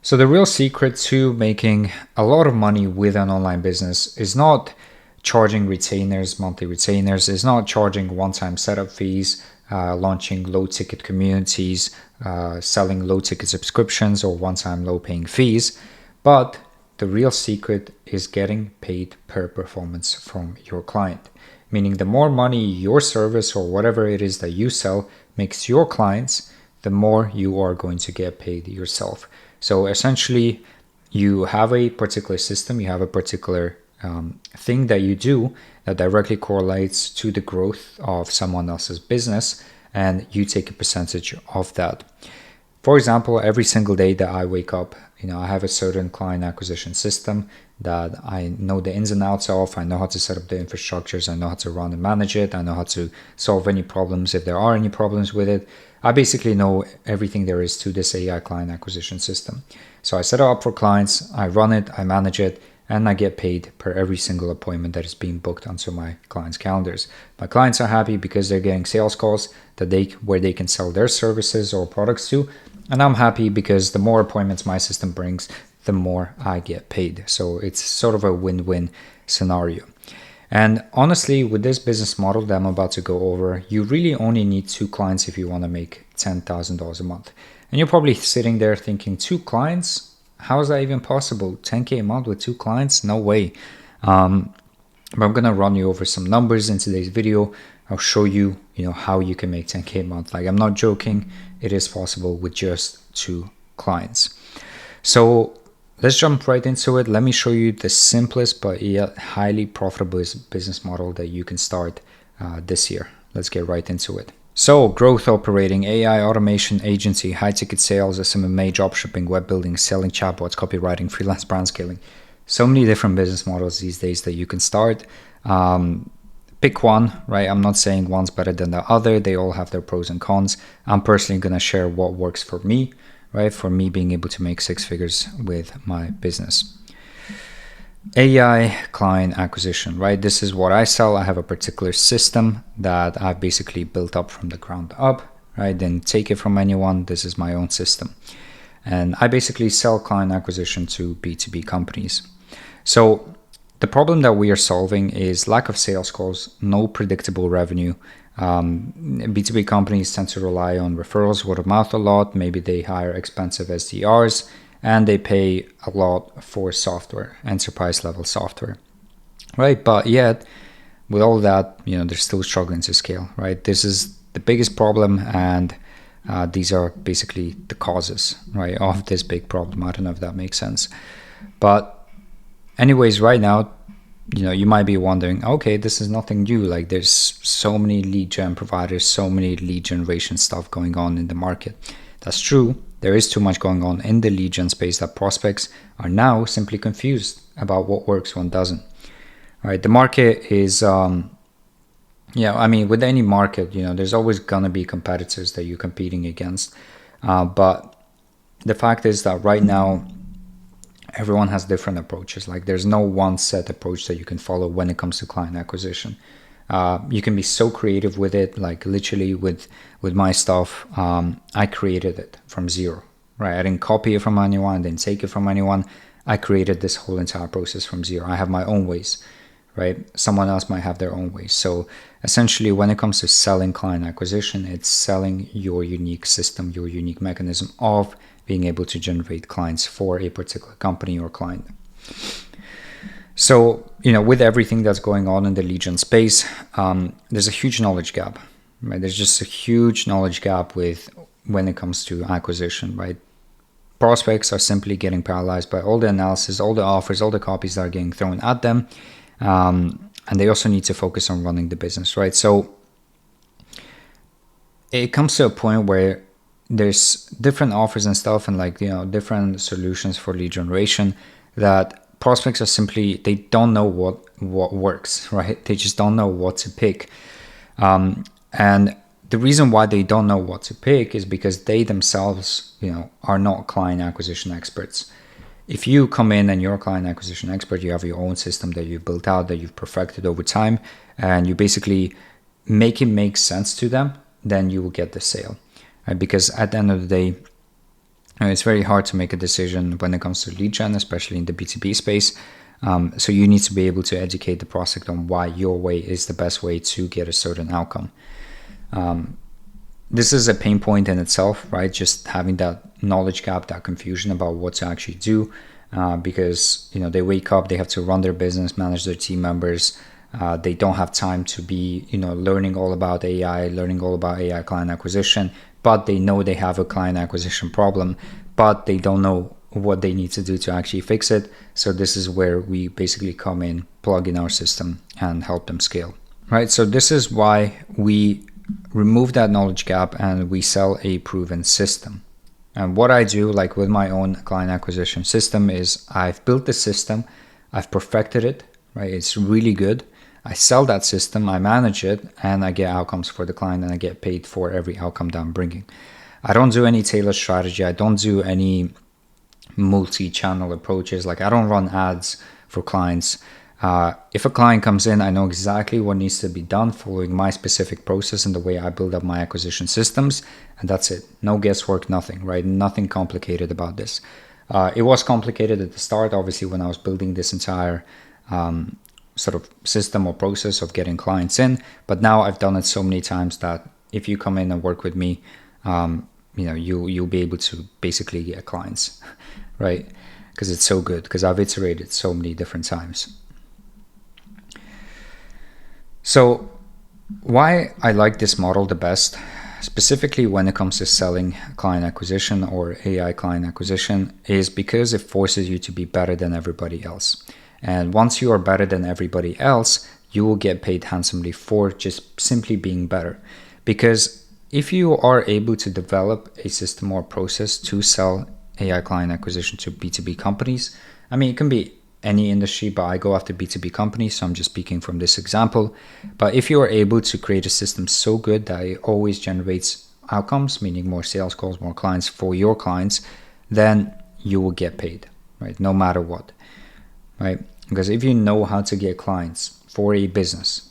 So the real secret to making a lot of money with an online business is not charging retainers, monthly retainers, is not charging one-time setup fees, launching low-ticket communities, selling low-ticket subscriptions or one-time low-paying fees, but the real secret is getting paid per performance from your client. Meaning the more money your service or whatever it is that you sell makes your clients, the more you are going to get paid yourself. So essentially, you have a particular system, you have a particular thing that you do that directly correlates to the growth of someone else's business, and you take a percentage of that. For example, every single day that I wake up, I have a certain client acquisition system that I know the ins and outs of. I know how to set up the infrastructures. I know how to run and manage it. I know how to solve any problems if there are any problems with it. I basically know everything there is to this AI client acquisition system. So I set it up for clients, I run it, I manage it, and I get paid per every single appointment that is being booked onto my clients' calendars. My clients are happy because they're getting sales calls where they can sell their services or products to, and I'm happy because the more appointments my system brings, the more I get paid. So it's sort of a win-win scenario. And honestly, with this business model that I'm about to go over, you really only need 2 clients if you want to make $10,000 a month. And you're probably sitting there thinking, 2 clients? How is that even possible? 10K a month with 2 clients? No way. But I'm going to run you over some numbers in today's video. I'll show you, how you can make 10K a month. Like, I'm not joking. It is possible with just 2 clients. So let's jump right into it. Let me show you the simplest but yet highly profitable business model that you can start this year. Let's get right into it. So growth operating, AI automation agency, high ticket sales, SMMA, dropshipping, web building, selling chatbots, copywriting, freelance brand scaling. So many different business models these days that you can start. Pick one, right? I'm not saying one's better than the other. They all have their pros and cons. I'm personally going to share what works for me, right? For me being able to make 6 figures with my business. AI client acquisition, right? This is what I sell. I have a particular system that I've basically built up from the ground up, right? Didn't take it from anyone. This is my own system. And I basically sell client acquisition to B2B companies. So the problem that we are solving is lack of sales calls, no predictable revenue. B2B companies tend to rely on referrals, word of mouth a lot. Maybe they hire expensive SDRs and they pay a lot for software, enterprise level software, right? But yet with all that, they're still struggling to scale, right? This is the biggest problem, and these are basically the causes, right, of this big problem. I don't know if that makes sense. But anyways, right now, you might be wondering, okay, this is nothing new. Like, there's so many lead gen providers, so many lead generation stuff going on in the market. That's true. There is too much going on in the lead gen space that prospects are now simply confused about what works, what doesn't. All right, the market is, with any market, there's always gonna be competitors that you're competing against. But the fact is that right now, everyone has different approaches. Like, there's no one set approach that you can follow when it comes to client acquisition. You can be so creative with it. Like, literally with my stuff, I created it from zero, right? I didn't copy it from anyone, I didn't take it from anyone. I created this whole entire process from zero. I have my own ways, right? Someone else might have their own ways. So essentially, when it comes to selling client acquisition, it's selling your unique system, your unique mechanism of being able to generate clients for a particular company or client. So, with everything that's going on in the lead gen space, there's a huge knowledge gap, right? There's just a huge knowledge gap when it comes to acquisition, right? Prospects are simply getting paralyzed by all the analysis, all the offers, all the copies that are getting thrown at them. And they also need to focus on running the business, right? So it comes to a point where there's different offers and stuff and different solutions for lead generation that prospects are simply, they don't know what works, right? They just don't know what to pick. And the reason why they don't know what to pick is because they themselves, are not client acquisition experts. If you come in and you're a client acquisition expert, you have your own system that you've built out, that you've perfected over time, and you basically make it make sense to them, then you will get the sale. Right? Because at the end of the day, It's very hard to make a decision when it comes to lead gen, especially in the B2B space. So you need to be able to educate the prospect on why your way is the best way to get a certain outcome. This is a pain point in itself, right? Just having that knowledge gap, that confusion about what to actually do, because they wake up, they have to run their business, manage their team members. They don't have time to be learning all about AI, learning all about AI client acquisition, but they know they have a client acquisition problem, but they don't know what they need to do to actually fix it. So this is where we basically come in, plug in our system, and help them scale. Right, so this is why we remove that knowledge gap and we sell a proven system. And what I do, like with my own client acquisition system, is I've built the system, I've perfected it, right? It's really good. I sell that system, I manage it, and I get outcomes for the client, and I get paid for every outcome that I'm bringing. I don't do any tailored strategy. I don't do any multi-channel approaches. Like, I don't run ads for clients. If a client comes in, I know exactly what needs to be done following my specific process and the way I build up my acquisition systems, and that's it. No guesswork, nothing, right? Nothing complicated about this. It was complicated at the start, obviously, when I was building this entire sort of system or process of getting clients in, but now I've done it so many times that if you come in and work with me, you'll be able to basically get clients, right? Because it's so good, because I've iterated so many different times. So why I like this model the best, specifically when it comes to selling client acquisition or AI client acquisition, is because it forces you to be better than everybody else. And once you are better than everybody else, you will get paid handsomely for just simply being better. Because if you are able to develop a system or process to sell AI client acquisition to B2B companies, I mean, it can be any industry, but I go after B2B companies, so I'm just speaking from this example. But if you are able to create a system so good that it always generates outcomes, meaning more sales calls, more clients for your clients, then you will get paid, right? No matter what, right? Because if you know how to get clients for a business,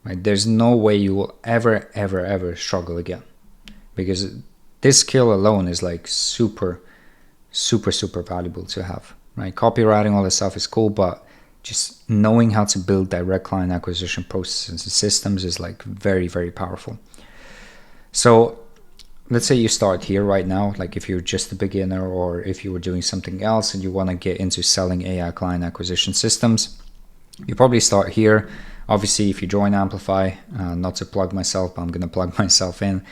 right, there's no way you will ever struggle again. Because this skill alone is like super valuable to have. Right? Copywriting, all this stuff is cool, but just knowing how to build direct client acquisition processes and systems is like very powerful. So let's say you start here right now, like if you're just a beginner or if you were doing something else and you want to get into selling AI client acquisition systems, you probably start here. Obviously, if you join Amplify, not to plug myself, but I'm going to plug myself in,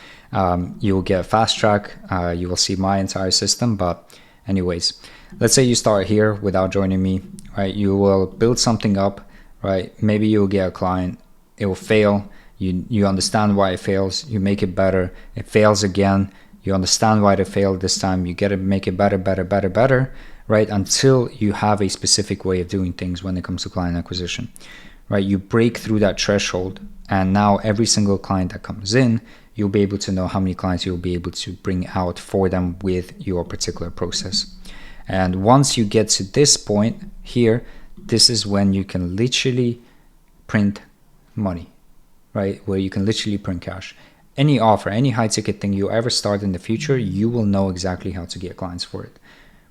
you will get fast track. You will see my entire system. But anyways, let's say you start here without joining me, right? You will build something up, right? Maybe you'll get a client, it will fail. You understand why it fails, you make it better, it fails again, you understand why it failed this time, you get to make it better, right? Until you have a specific way of doing things when it comes to client acquisition, right? You break through that threshold, and now every single client that comes in, you'll be able to know how many clients you'll be able to bring out for them with your particular process. And once you get to this point here, this is when you can literally print money, right? Where you can literally print cash. Any offer, any high ticket thing you ever start in the future, you will know exactly how to get clients for it,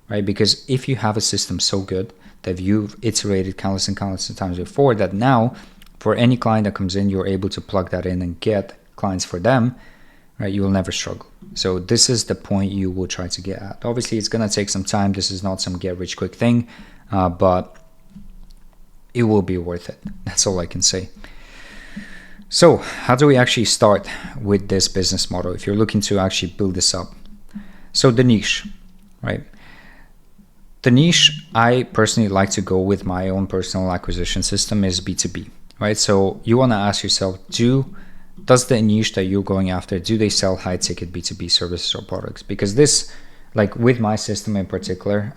right? Because if you have a system so good that you've iterated countless and countless times before, that now for any client that comes in, you're able to plug that in and get clients for them, right? You will never struggle. So this is the point you will try to get at. Obviously, it's going to take some time. This is not some get rich quick thing, but it will be worth it. That's all I can say. So how do we actually start with this business model if you're looking to actually build this up? So the niche, right? The niche I personally like to go with my own personal acquisition system is B2B, right? So you want to ask yourself, does the niche that you're going after, do they sell high ticket B2B services or products? Because this, like with my system in particular,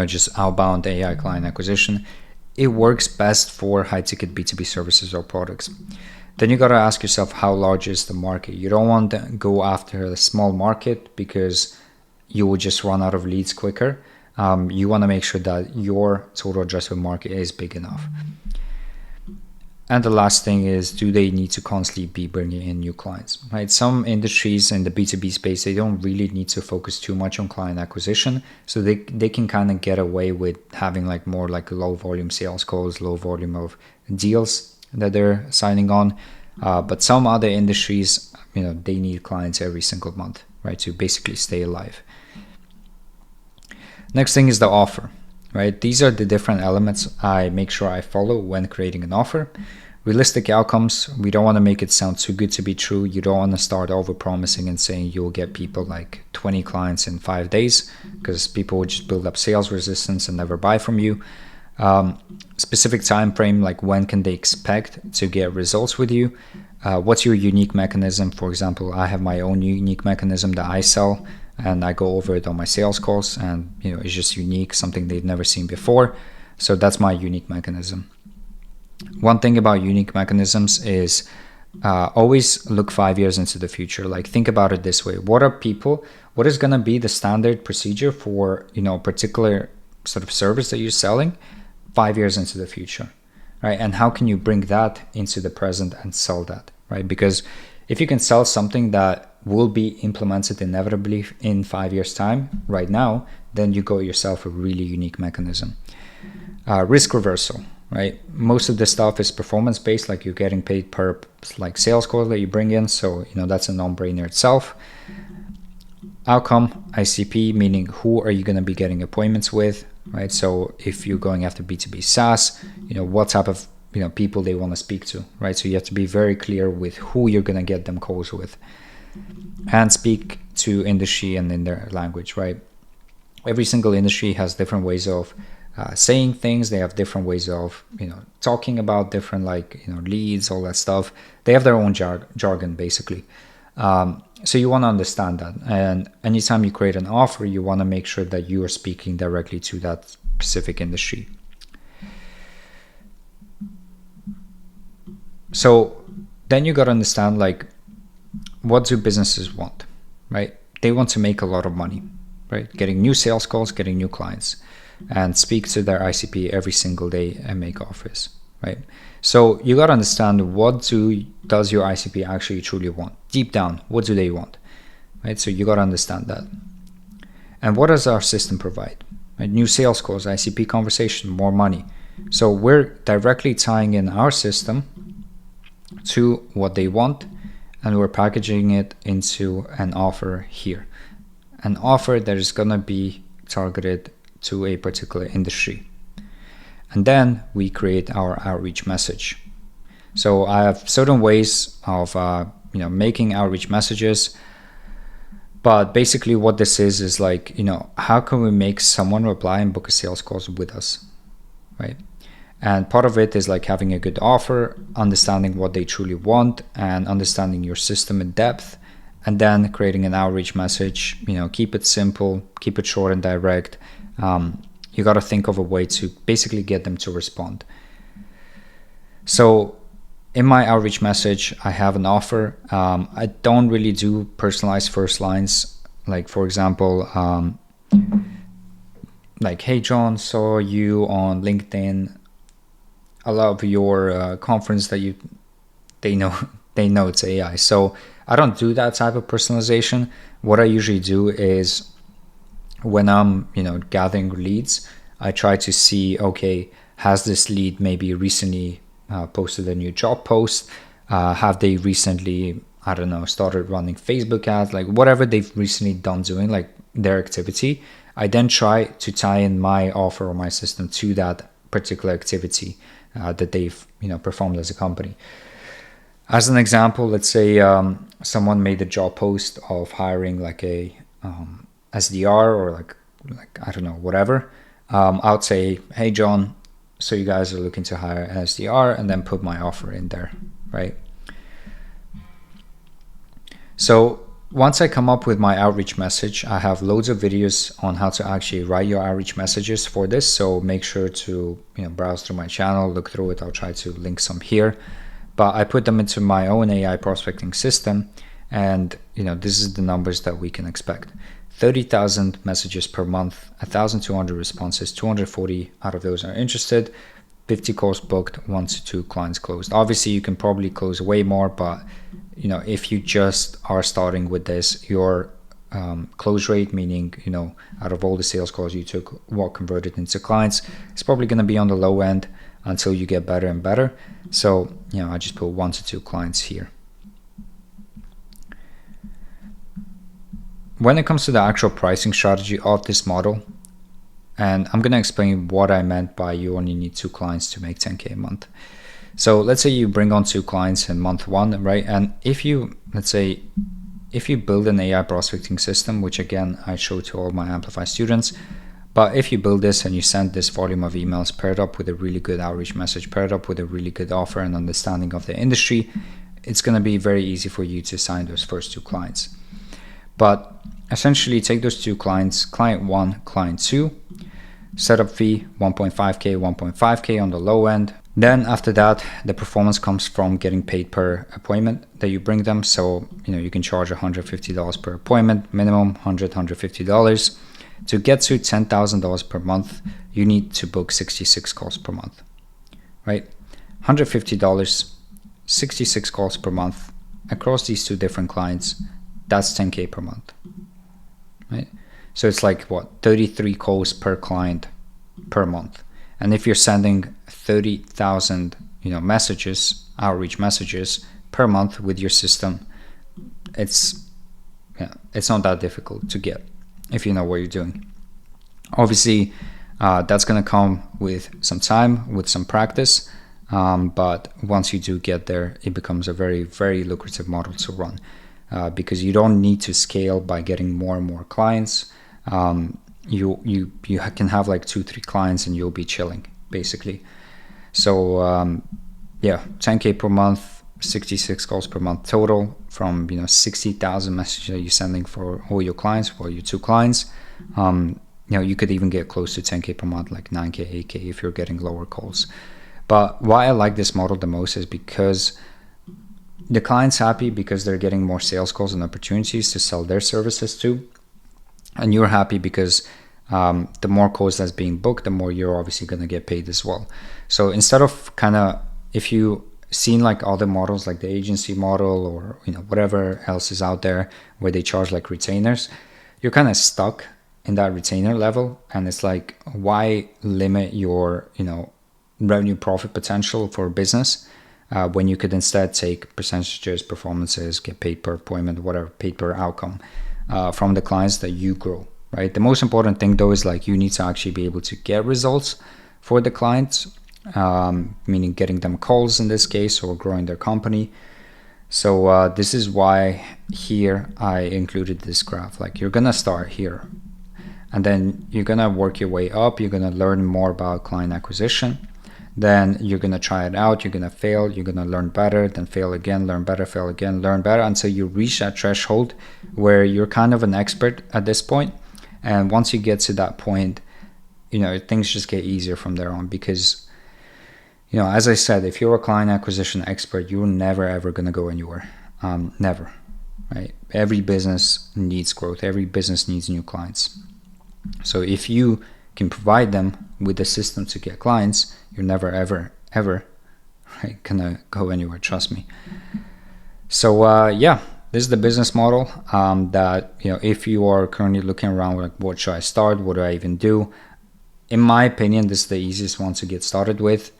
just outbound AI client acquisition, it works best for high ticket B2B services or products. Then you got to ask yourself, how large is the market? You don't want to go after a small market because you will just run out of leads quicker. You want to make sure that your total addressable market is big enough. And the last thing is, do they need to constantly be bringing in new clients, right? Some industries in the B2B space, they don't really need to focus too much on client acquisition. So they can kind of get away with having like more like low volume sales calls, low volume of deals that they're signing on. But some other industries, they need clients every single month, right? To basically stay alive. Next thing is the offer, right? These are the different elements I make sure I follow when creating an offer. Realistic outcomes, we don't want to make it sound too good to be true. You don't want to start over promising and saying you'll get people like 20 clients in 5 days, because people will just build up sales resistance and never buy from you. Specific time frame, like when can they expect to get results with you? What's your unique mechanism? For example, I have my own unique mechanism that I sell, and I go over it on my sales calls, and it's just unique, something they've never seen before. So that's my unique mechanism. One thing about unique mechanisms is always look 5 years into the future. Like, think about it this way: what is going to be the standard procedure for a particular sort of service that you're selling 5 years into the future, right? And how can you bring that into the present and sell that, right? Because if you can sell something that will be implemented inevitably in 5 years time right now, then you got yourself a really unique mechanism. Risk reversal, right? Most of the stuff is performance based, like you're getting paid per like sales call that you bring in, so that's a non-brainer itself. Outcome, ICP, meaning who are you going to be getting appointments with, right? So if you're going after B2B SaaS, what type of people they want to speak to, right? So you have to be very clear with who you're going to get them calls with, and speak to industry and in their language, right? Every single industry has different ways of saying things. They have different ways of talking about different leads, all that stuff. They have their own jargon basically. So you want to understand that, and anytime you create an offer, you want to make sure that you are speaking directly to that specific industry. So then you got to understand, like, what do businesses want, right? They want to make a lot of money, right? Getting new sales calls, getting new clients, and speak to their ICP every single day and make offers, right? So you got to understand, what does your ICP actually truly want? Deep down, what do they want, right? So you got to understand that. And what does our system provide? Right? New sales calls, ICP conversation, more money. So we're directly tying in our system to what they want, and we're packaging it into an offer here. An offer that is going to be targeted to a particular industry. And then we create our outreach message. So I have certain ways of making outreach messages, but basically what this is like, how can we make someone reply and book a sales call with us, right? And part of it is like having a good offer, understanding what they truly want, and understanding your system in depth, and then creating an outreach message. Keep it simple, keep it short and direct. You got to think of a way to basically get them to respond. So in my outreach message, I have an offer. I don't really do personalized first lines. Like, for example, like, hey John, saw you on LinkedIn. I love your conference that they know it's AI. So I don't do that type of personalization. What I usually do is, when I'm gathering leads, I try to see, okay, has this lead maybe recently posted a new job post? Have they recently, I don't know, started running Facebook ads? Like, whatever they've recently done doing, like their activity, I then try to tie in my offer or my system to that particular activity that they've performed as a company. As an example, let's say someone made a job post of hiring like a SDR, or like I don't know, whatever. I would say, hey John, so you guys are looking to hire an SDR, and then put my offer in there, right? So once I come up with my outreach message, I have loads of videos on how to actually write your outreach messages for this. So make sure to browse through my channel, look through it. I'll try to link some here. But I put them into my own AI prospecting system, and this is the numbers that we can expect. 30,000 messages per month, 1,200 responses, 240 out of those are interested. 50 calls booked, 1 to 2 clients closed. Obviously you can probably close way more, but if you just are starting with this, your close rate, meaning out of all the sales calls you took, what converted into clients, it's probably going to be on the low end until you get better and better. So I just put 1 to 2 clients here. When it comes to the actual pricing strategy of this model, and I'm going to explain what I meant by you only need 2 clients to make 10K a month. So let's say you bring on 2 clients in month 1, right? And if you build an AI prospecting system, which again, I show to all my Amplify students, but if you build this and you send this volume of emails paired up with a really good outreach message, paired up with a really good offer and understanding of the industry, it's going to be very easy for you to sign those first 2 clients. But essentially take those 2 clients, client 1, client 2, setup fee 1.5K, 1.5K on the low end. Then after that, the performance comes from getting paid per appointment that you bring them. So, you can charge $150 per appointment, minimum $150. To get to $10,000 per month, you need to book 66 calls per month, right? $150, 66 calls per month across these 2 different clients. That's 10K per month, right? So it's like 33 calls per client per month. And if you're sending 30,000, messages, outreach messages per month with your system, it's not that difficult to get if you know what you're doing. Obviously, that's going to come with some time, with some practice. But once you do get there, it becomes a very, very lucrative model to run because you don't need to scale by getting more and more clients. You can have like 2-3 clients and you'll be chilling basically. So 10K per month, 66 calls per month total from 60,000 messages that you're sending for all your clients, for your 2 clients. You could even get close to 10K per month, like 9K, 8K if you're getting lower calls. But why I like this model the most is because the client's happy because they're getting more sales calls and opportunities to sell their services to. And you're happy because the more calls that's being booked, the more you're obviously going to get paid as well. So instead of if you seen like other models like the agency model or whatever else is out there where they charge like retainers, you're kind of stuck in that retainer level. And it's like, why limit your revenue profit potential for a business when you could instead take percentages, performances, get paid per appointment, whatever, paid per outcome from the clients that you grow, right? The most important thing though is like you need to actually be able to get results for the clients, meaning getting them calls in this case or growing their company. So this is why here I included this graph. Like you're gonna start here and then you're gonna work your way up. You're gonna learn more about client acquisition. Then you're gonna try it out, you're gonna fail, you're gonna learn better, then fail again, learn better, fail again, learn better, until you reach that threshold where you're kind of an expert at this point. And once you get to that point, things just get easier from there on because, as I said, if you're a client acquisition expert, you're never ever gonna go anywhere. Never, right? Every business needs growth, every business needs new clients. So if you can provide them with a system to get clients, you're never ever right, gonna go anywhere, trust me. So this is the business model that if you are currently looking around like what should I start, what do I even do, in my opinion this is the easiest one to get started with,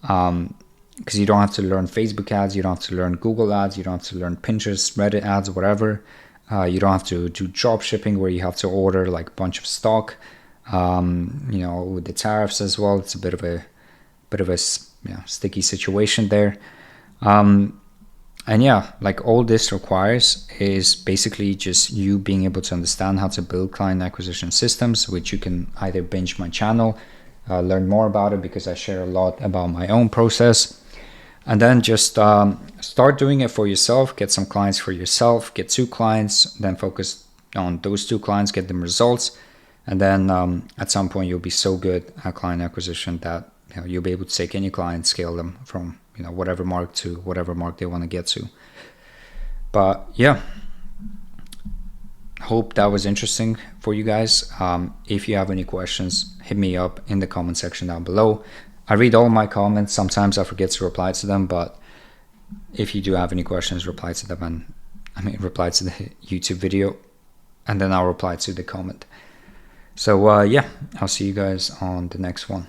because you don't have to learn Facebook ads, you don't have to learn Google ads, you don't have to learn Pinterest, Reddit ads, whatever. You don't have to do drop shipping where you have to order like a bunch of stock. With the tariffs as well, it's a bit of a sticky situation there. Like all this requires is basically just you being able to understand how to build client acquisition systems, which you can either binge my channel, learn more about it because I share a lot about my own process, and then just start doing it for yourself, get some clients for yourself, get 2 clients, then focus on those 2 clients, get them results. And then at some point you'll be so good at client acquisition that you'll be able to take any client, scale them from whatever mark to whatever mark they want to get to. But yeah, hope that was interesting for you guys. If you have any questions, hit me up in the comment section down below. I read all my comments. Sometimes I forget to reply to them, but if you do have any questions, reply to them, and reply to the YouTube video, and then I'll reply to the comment. So yeah, I'll see you guys on the next one.